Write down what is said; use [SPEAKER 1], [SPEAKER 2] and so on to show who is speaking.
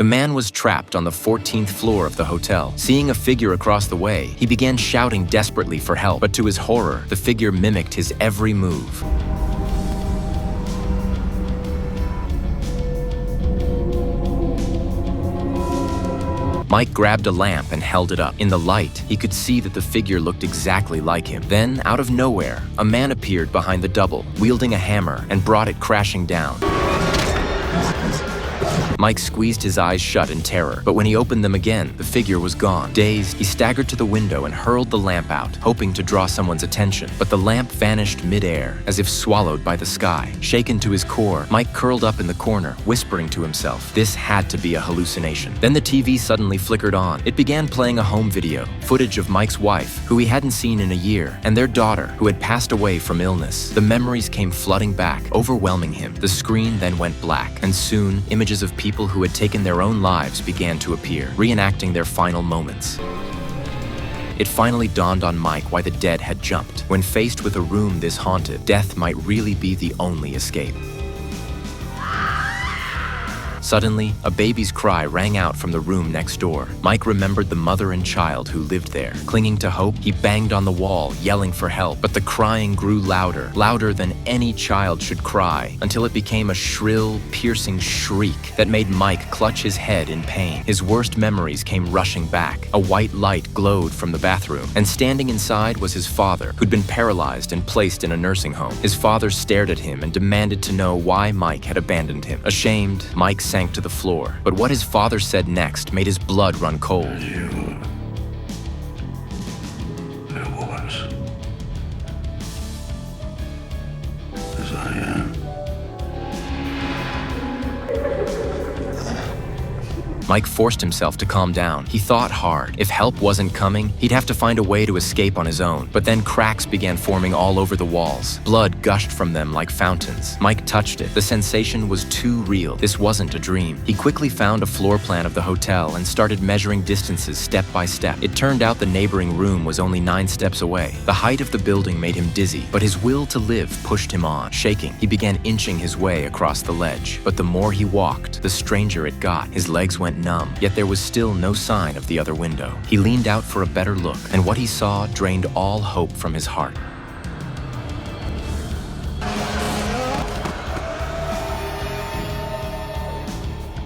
[SPEAKER 1] The man was trapped on the 14th floor of the hotel. Seeing a figure across the way, he began shouting desperately for help, but to his horror, the figure mimicked his every move. Mike grabbed a lamp and held it up. In the light, he could see that the figure looked exactly like him. Then, out of nowhere, a man appeared behind the double, wielding a hammer, and brought it crashing down. Mike squeezed his eyes shut in terror, but when he opened them again, the figure was gone. Dazed, he staggered to the window and hurled the lamp out, hoping to draw someone's attention. But the lamp vanished mid-air, as if swallowed by the sky. Shaken to his core, Mike curled up in the corner, whispering to himself, this had to be a hallucination. Then the TV suddenly flickered on. It began playing a home video, footage of Mike's wife, who he hadn't seen in a year, and their daughter, who had passed away from illness. The memories came flooding back, overwhelming him. The screen then went black, and soon, images of people who had taken their own lives began to appear, reenacting their final moments. It finally dawned on Mike why the dead had jumped. When faced with a room this haunted, death might really be the only escape. Suddenly, a baby's cry rang out from the room next door. Mike remembered the mother and child who lived there. Clinging to hope, he banged on the wall, yelling for help, but the crying grew louder, louder than any child should cry, until it became a shrill, piercing shriek that made Mike clutch his head in pain. His worst memories came rushing back. A white light glowed from the bathroom, and standing inside was his father, who'd been paralyzed and placed in a nursing home. His father stared at him and demanded to know why Mike had abandoned him. Ashamed, Mike sank to the floor, but what his father said next made his blood run cold.
[SPEAKER 2] There was, as I am.
[SPEAKER 1] Mike forced himself to calm down. He thought hard. If help wasn't coming, he'd have to find a way to escape on his own. But then cracks began forming all over the walls. Blood gushed from them like fountains. Mike touched it. The sensation was too real. This wasn't a dream. He quickly found a floor plan of the hotel and started measuring distances step by step. It turned out the neighboring room was only 9 steps away. The height of the building made him dizzy, but his will to live pushed him on. Shaking, he began inching his way across the ledge. But the more he walked, the stranger it got. His legs went numb, yet there was still no sign of the other window. He leaned out for a better look, and what he saw drained all hope from his heart.